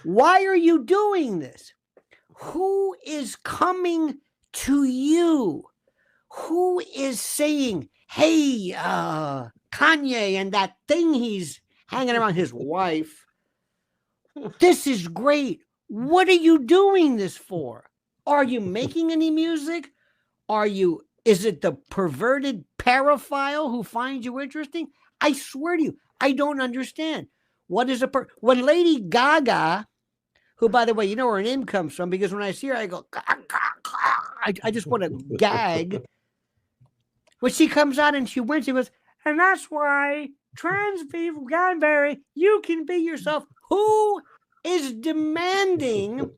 Why are you doing this? Who is coming to you? Who is saying, hey, Kanye and that thing he's hanging around his wife, this is great. What are you doing this for? Are you making any music? Is it the perverted paraphile who finds you interesting? I swear to you, I don't understand. What is when Lady Gaga, who, by the way, you know where her name comes from, because when I see her, I go, I just want to gag. When she comes out and she wins, she goes, and that's why trans people, Ganberry, you can be yourself. Who is demanding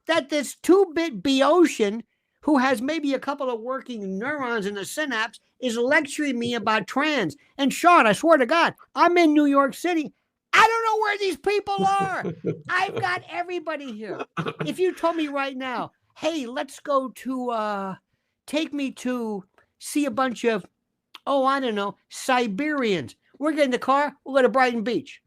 that this 2-bit Boeotian, who has maybe a couple of working neurons in the synapse, is lecturing me about trans? And Shaun, I swear to God, I'm in New York City. I don't know where these people are. I've got everybody here. If you told me right now, hey, let's go to, take me to see a bunch of, I don't know, Siberians. We're getting in the car. We'll go to Brighton Beach.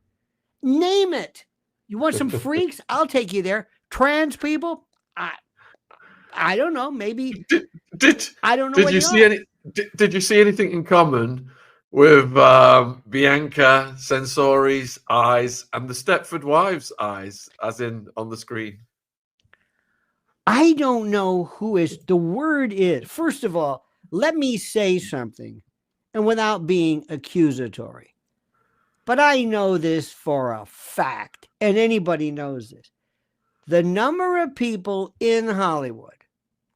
Name it. You want some freaks? I'll take you there. Trans people? I don't know. Maybe. I don't know. Did you see anything in common with Bianca Sensori's eyes and the Stepford Wives' eyes, as in on the screen? I don't know who is. The word is, first of all, let me say something, and without being accusatory. But I know this for a fact, and anybody knows this. The number of people in Hollywood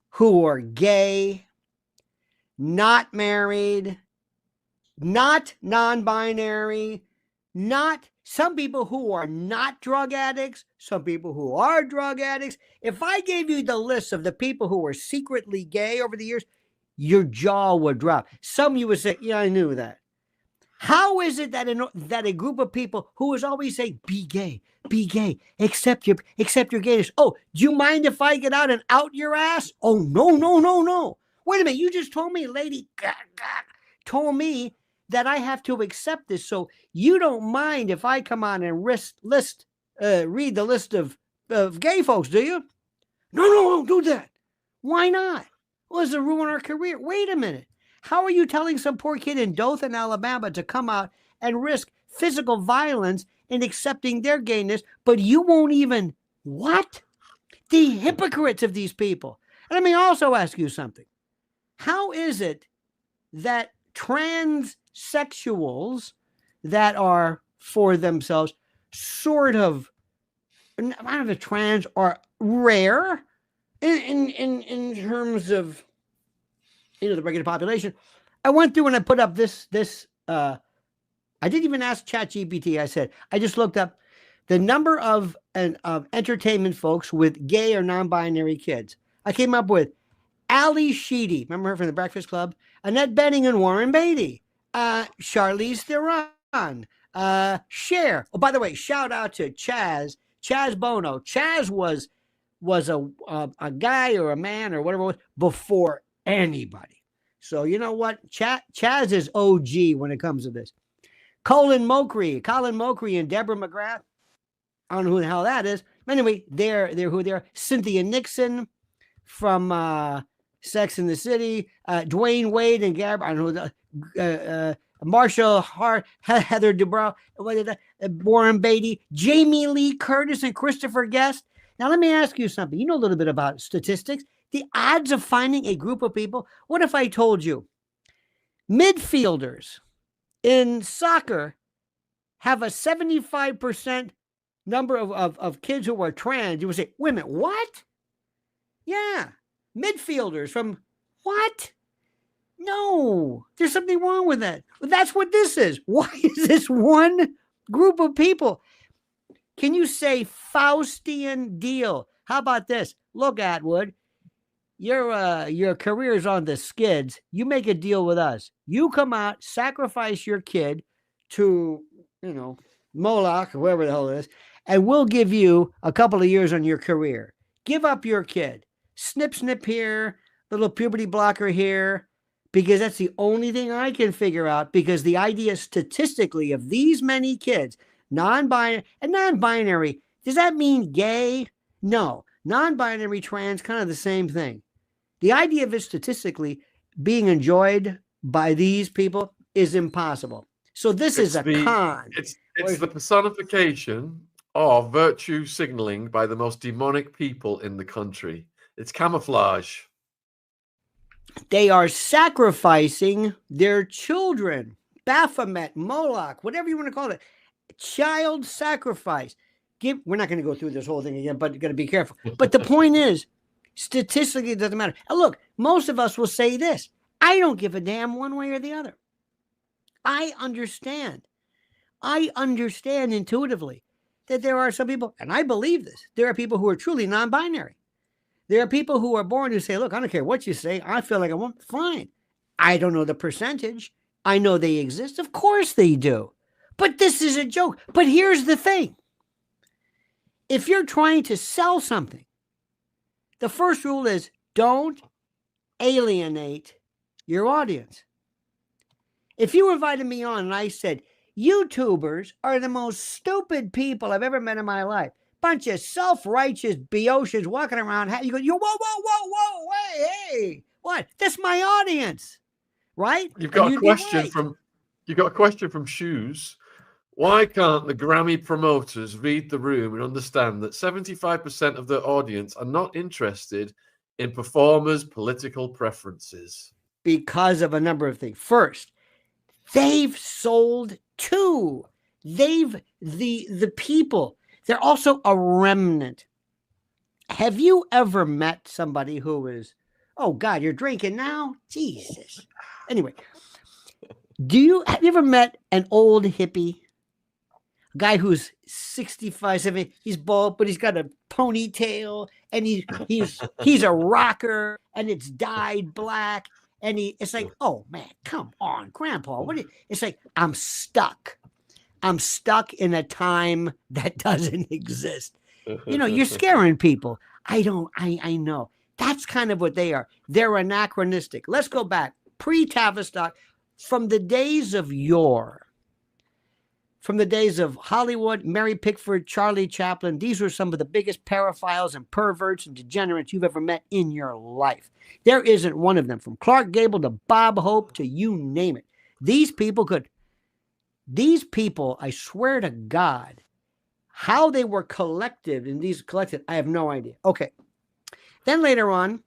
who are gay, not married, not non-binary, not some people who are not drug addicts, some people who are drug addicts. If I gave you the list of the people who were secretly gay over the years, your jaw would drop. Some you would say, yeah, I knew that. How is it that a group of people who is always saying, be gay, accept your gayness. Oh, do you mind if I get out and out your ass? Oh, no. Wait a minute, you just told me, Lady Gaga told me that I have to accept this. So you don't mind if I come on and read the list of gay folks, do you? No, don't do that. Why not? Well, does it ruin our career? Wait a minute. How are you telling some poor kid in Dothan, Alabama to come out and risk physical violence in accepting their gayness, but you won't even, what? The hypocrites of these people. And let me also ask you something. How is it that transsexuals that are for themselves sort of, I don't know if trans are rare in terms of, the regular population? I went through and I put up this I didn't even ask ChatGPT. I said, I just looked up the number of entertainment folks with gay or non-binary kids. I came up with Ali Sheedy, remember her from The Breakfast Club? Annette Bening and Warren Beatty. Charlize Theron. Cher. Oh, by the way, shout out to Chaz Bono. Chaz was a guy or a man or whatever it was before anybody. So you know what? Chaz is OG when it comes to this. Colin Mocree and Deborah McGrath. I don't know who the hell that is. Anyway, they're who they are. Cynthia Nixon from Sex and the City. Dwayne Wade and Gab. I don't know who Marshall Hart, Heather Dubrow, Warren Beatty, Jamie Lee Curtis, and Christopher Guest. Now, let me ask you something. You know a little bit about statistics. The odds of finding a group of people. What if I told you midfielders in soccer have a 75% number of kids who are trans? You would say, wait a minute, what? Yeah, midfielders from what? No, there's something wrong with that. That's what this is. Why is this one group of people? Can you say Faustian deal? How about this? Look, Atwood, your career is on the skids. You make a deal with us. You come out, sacrifice your kid to, Moloch or whoever the hell it is, and we'll give you a couple of years on your career. Give up your kid. Snip here, little puberty blocker here, because that's the only thing I can figure out, because the idea statistically of these many kids, non-binary, Does that mean gay? No. Non-binary, trans, kind of the same thing. The idea of it statistically being enjoyed by these people is impossible. So this is a con. It's the personification of virtue signaling by the most demonic people in the country. It's camouflage. They are sacrificing their children. Baphomet, Moloch, whatever you want to call it. Child sacrifice. We're not going to go through this whole thing again, but you got to be careful. But the point is, statistically, it doesn't matter. And look, most of us will say this. I don't give a damn one way or the other. I understand intuitively that there are some people, and I believe this, there are people who are truly non-binary. There are people who are born who say, look, I don't care what you say. I feel like I want, fine. I don't know the percentage. I know they exist. Of course they do. But this is a joke. But here's the thing. If you're trying to sell something, the first rule is don't alienate your audience. If you invited me on and I said, YouTubers are the most stupid people I've ever met in my life. Bunch of self-righteous Boeotians walking around. You go, whoa, hey, what? That's my audience, right? You've got a question from Shoes. Why can't the Grammy promoters read the room and understand that 75% of their audience are not interested in performers' political preferences? Because of a number of things. First, they've sold too. The people, they're also a remnant. Have you ever met somebody who is, oh God, you're drinking now? Jesus. Anyway, have you ever met an old hippie? A guy who's 65, 70, he's bald, but he's got a ponytail and he's a rocker and it's dyed black. And it's like, oh man, come on, Grandpa. It's like, I'm stuck. I'm stuck in a time that doesn't exist. You know, you're scaring people. I know. That's kind of what they are. They're anachronistic. Let's go back. Pre-Tavistock, from the days of yore, from the days of Hollywood, Mary Pickford, Charlie Chaplin, these were some of the biggest paraphiles and perverts and degenerates you've ever met in your life. There isn't one of them, from Clark Gable to Bob Hope to you name it. These people, I swear to God, how they were collected, I have no idea. Okay. Then later on,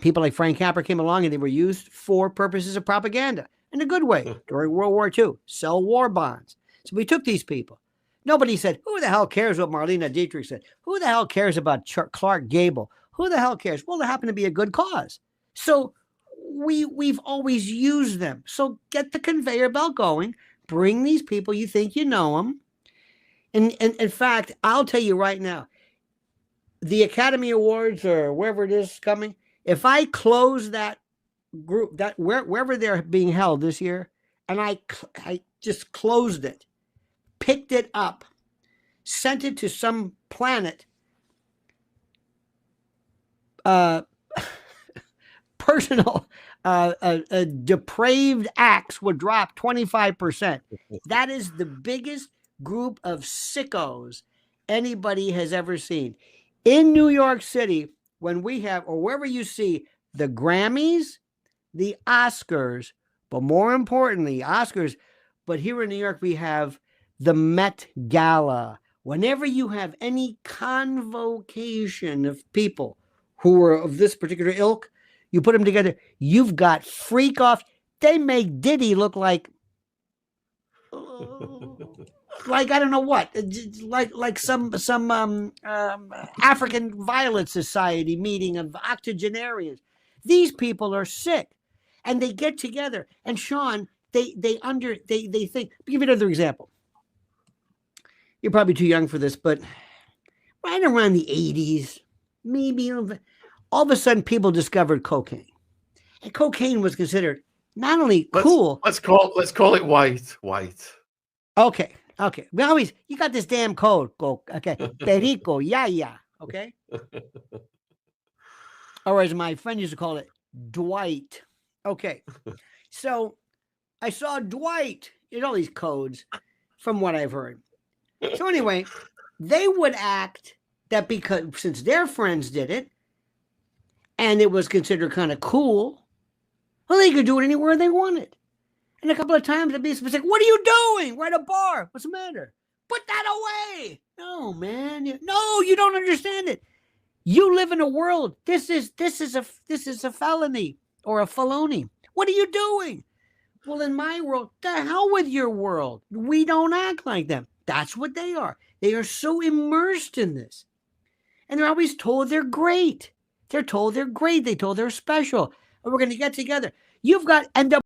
people like Frank Capra came along and they were used for purposes of propaganda in a good way during World War II, sell war bonds. So we took these people. Nobody said, who the hell cares what Marlene Dietrich said? Who the hell cares about Clark Gable? Who the hell cares? Well, it happened to be a good cause. So we've always used them. So get the conveyor belt going. Bring these people. You think you know them. And in fact, I'll tell you right now, the Academy Awards or wherever it is coming, if I close that group, that wherever they're being held this year, and I just closed it, picked it up, sent it to some planet, personal depraved acts would drop 25%. That is the biggest group of sickos anybody has ever seen. In New York City, when we have, or wherever you see the Grammys, the Oscars, but more importantly, Oscars, but here in New York, we have the Met Gala. Whenever you have any convocation of people who are of this particular ilk, you put them together, you've got freak off. They make Diddy look like I don't know what, like some African Violet Society meeting of octogenarians. These people are sick, and they get together. And Shaun, they think. I'll give you another example. You're probably too young for this, but right around the 80s, maybe all of a sudden, people discovered cocaine, and cocaine was considered not only cool. Let's call it white. Okay. We always, you got this damn code. Okay. Perico, yeah. Okay. Or as my friend used to call it, Dwight. Okay. So I saw Dwight in all these codes from what I've heard. So anyway, they would act that because since their friends did it and it was considered kind of cool, well, they could do it anywhere they wanted. And a couple of times they'd be specific, what are you doing? We're at a bar. What's the matter? Put that away. No, man. No, you don't understand it. You live in a world. This is a felony or a felony. What are you doing? Well, in my world, the hell with your world. We don't act like them. That's what they are. They are so immersed in this. And they're always told they're great. They're told they're great. They told they're special. And we're going to get together. You've got, and the